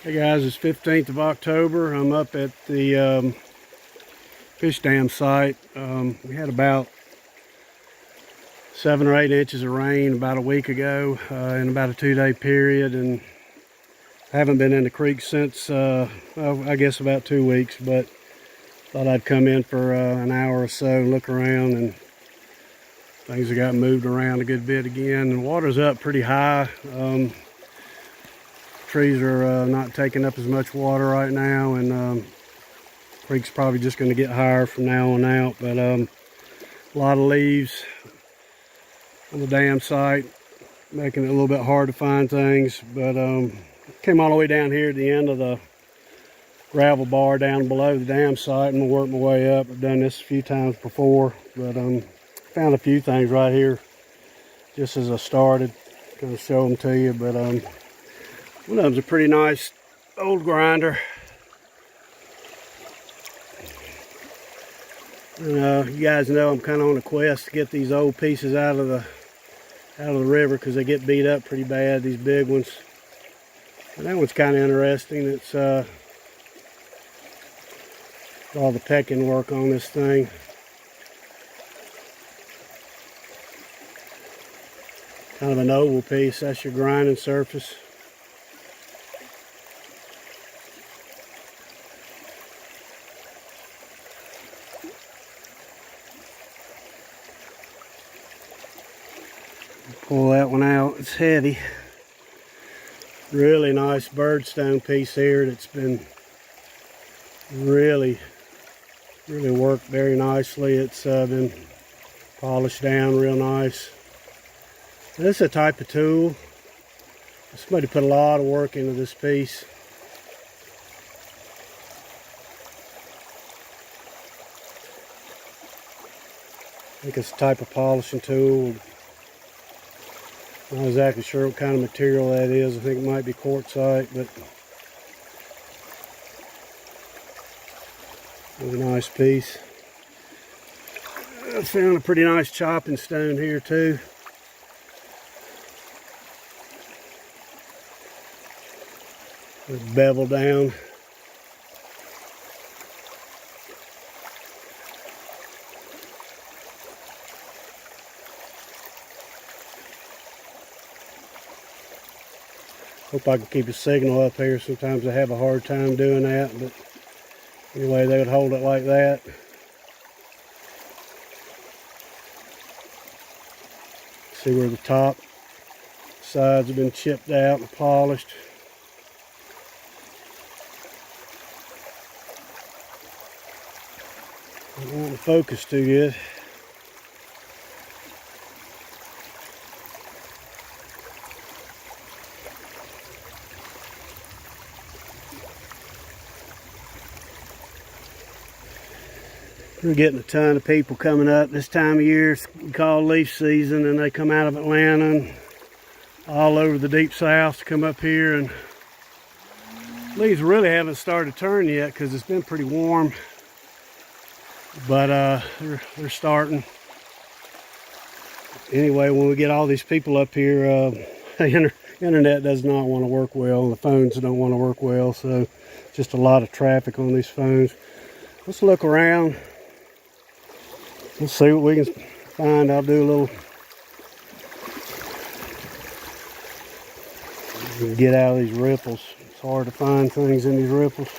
Hey guys, it's 15th of October. I'm up at the fish dam site. We had about 7 or 8 inches of rain about a week ago in about a 2-day period, and I haven't been in the creek since I guess about 2 weeks, but thought I'd come in for an hour or so and look around, and things have got moved around a good bit again. The water's up pretty high. Trees are not taking up as much water right now, and creek's probably just going to get higher from now on out. But a lot of leaves on the dam site, making it a little bit hard to find things. But came all the way down here at the end of the gravel bar down below the dam site. I'm gonna work my way up. I've done this a few times before, but found a few things right here just as I started. Gonna show them to you, but one of them's a pretty nice old grinder. And, you guys know I'm kind of on a quest to get these old pieces out of the river because they get beat up pretty bad, these big ones. And that one's kind of interesting. It's all the pecking work on this thing. Kind of an oval piece. That's your grinding surface. Pull that one out. It's heavy. Really nice birdstone piece here that's been really worked very nicely. It's been polished down real nice. This is a type of tool. Somebody put a lot of work into this piece. I think it's a type of polishing tool. Not exactly sure what kind of material that is. I think it might be quartzite, but it's a nice piece. I found a pretty nice chopping stone here too. It's beveled down. Hope I can keep a signal up here. Sometimes I have a hard time doing that, but anyway, they would hold it like that. See where the top sides have been chipped out and polished. I don't want to focus too good. We're getting a ton of people coming up this time of year. It's called leaf season, and they come out of Atlanta and all over the deep south to come up here. And leaves really haven't started to turn yet because it's been pretty warm, but they're starting. Anyway, when we get all these people up here, the internet does not want to work well, and the phones don't want to work well, so just a lot of traffic on these phones. Let's look around. Let's see what we can find. I'll do a little get out of these ripples. It's hard to find things in these ripples.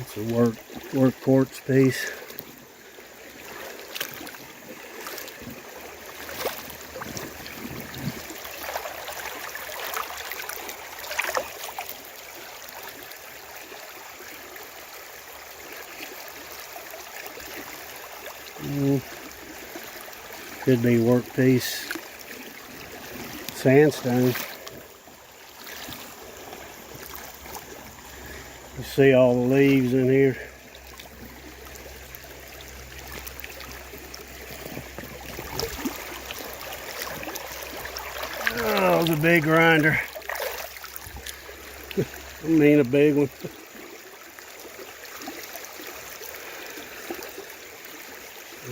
It's a work quartz piece. Could be work piece sandstone. You see all the leaves in here. Oh, it's a big grinder. I mean a big one.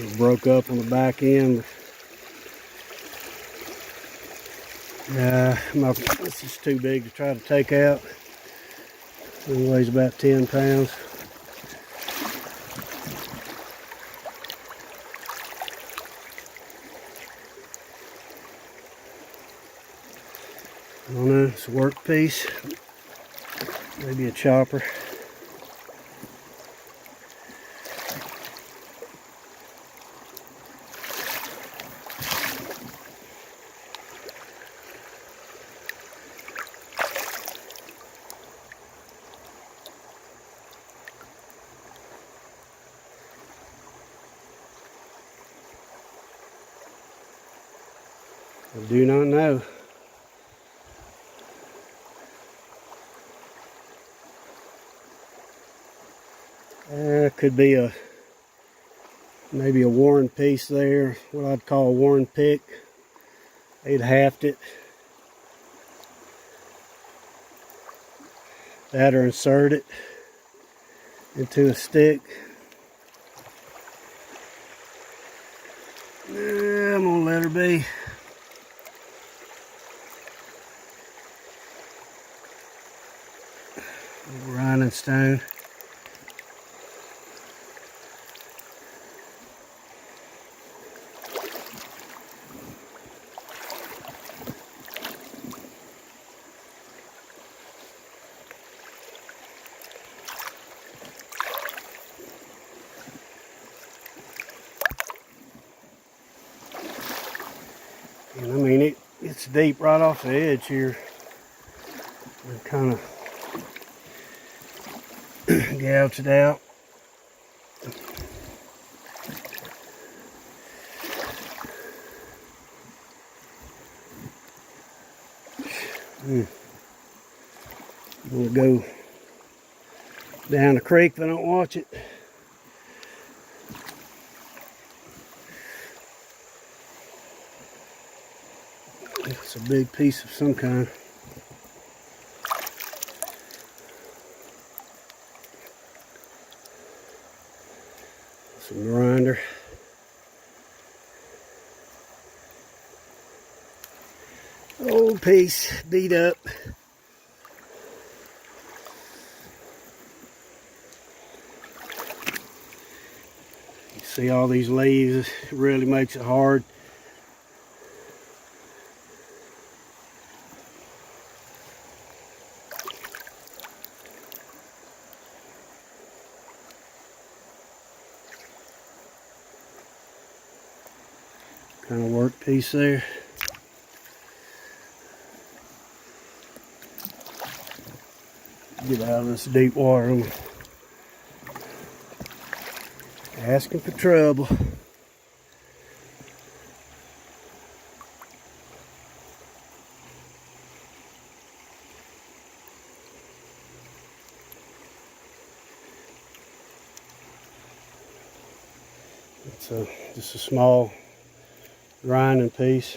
It broke up on the back end. This is too big to try to take out. It weighs about 10 pounds. I don't know, it's a workpiece, maybe a chopper. I do not know. Could be maybe a worn piece there, what I'd call a worn pick. They'd haft it. That or insert it into a stick. I'm gonna let her be. Grinding stone. And I mean, it's deep right off the edge here. It kind of gouged it out. I'm gonna go down the creek if I don't watch it. It's a big piece of some kind. Some grinder. Old piece, beat up. You see all these leaves, it really makes it hard. Kind of work piece there. Get out of this deep water. I'm asking for trouble. It's just a small grinding piece.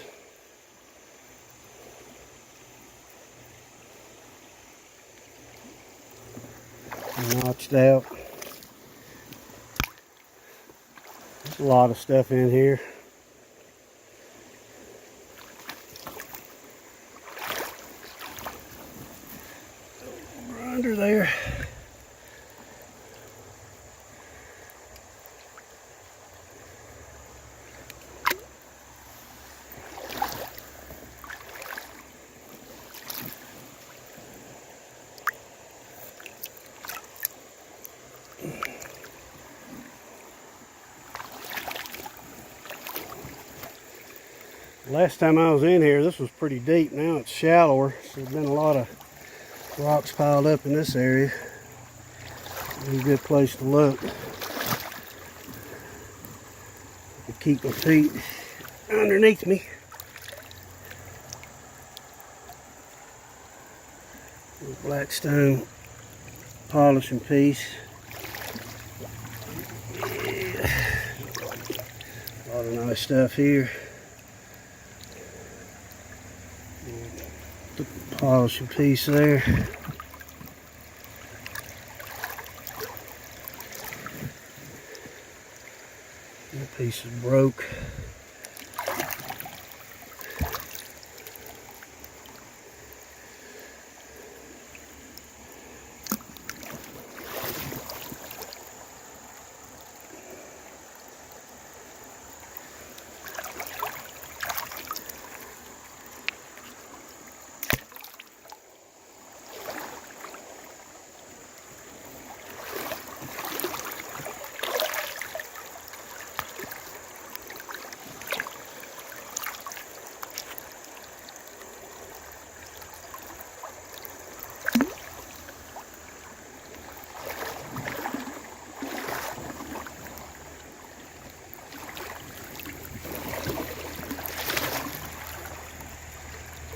Notched out. There's a lot of stuff in here. Grinder there. Last time I was in here, this was pretty deep. Now it's shallower, so there's been a lot of rocks piled up in this area. It's a good place to look. To keep my feet underneath me. Black stone polishing piece. Yeah. A lot of nice stuff here. The polishing piece there. That piece is broke.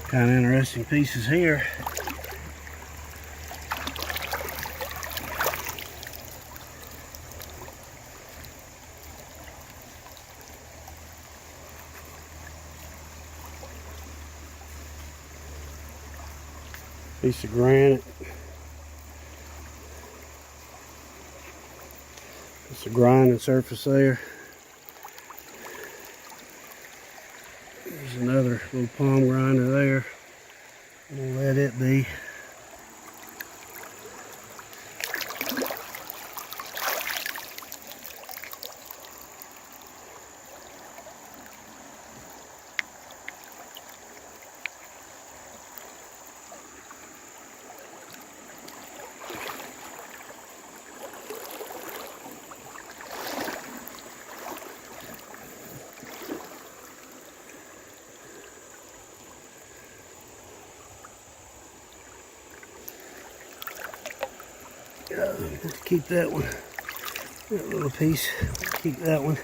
Kind of interesting pieces here. Piece of granite. It's a grinding surface there. There's another little palm grinder there. We'll let it be. Let's keep that one, that little piece, keep that one.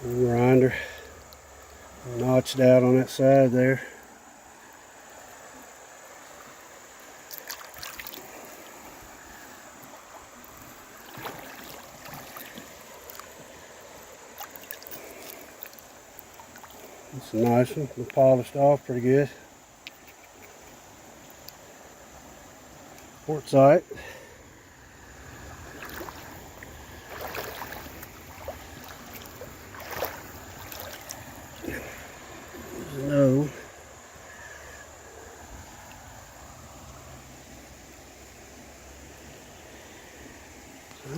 Grinder notched out on that side there. It's a nice one, polished off pretty good. Quartzite. No.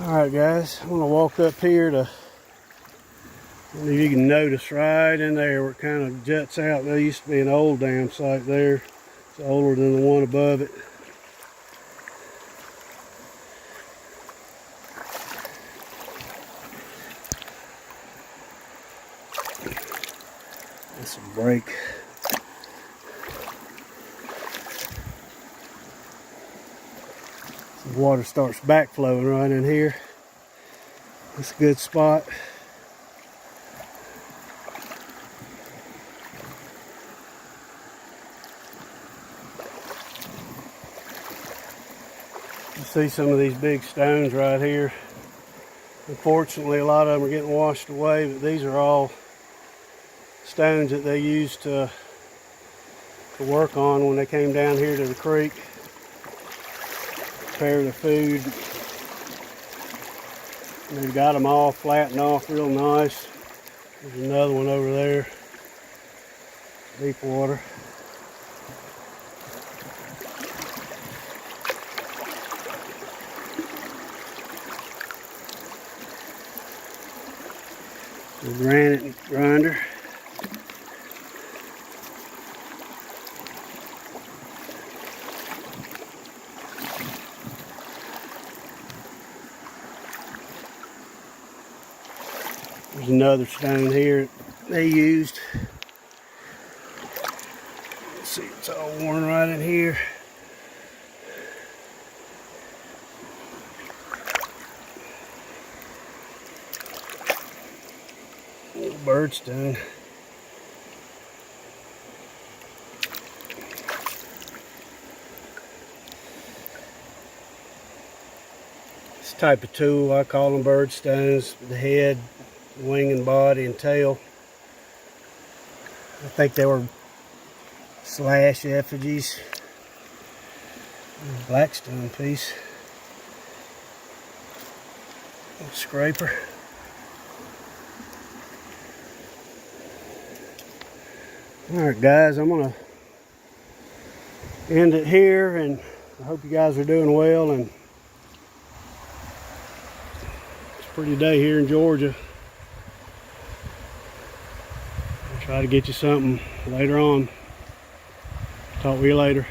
Alright guys, I'm going to walk up here to, I don't know if you can notice right in there where it kind of juts out. There used to be an old dam site there. It's older than the one above it. That's a break. The water starts backflowing right in here. That's a good spot. You see some of these big stones right here. Unfortunately, a lot of them are getting washed away, but these are all stones that they used to work on when they came down here to the creek, prepare their food. And they've got them all flattened off real nice. There's another one over there, deep water. The granite grinder. There's another stone here they used. Let's see, it's all worn right in here. Little birdstone. It's a type of tool. I call them bird stones. The head, wing and body and tail. I think they were slash effigies. Blackstone piece. Scraper. Alright guys, I'm gonna end it here, and I hope you guys are doing well. And it's a pretty day here in Georgia. I'll try to get you something later on. Talk to you later.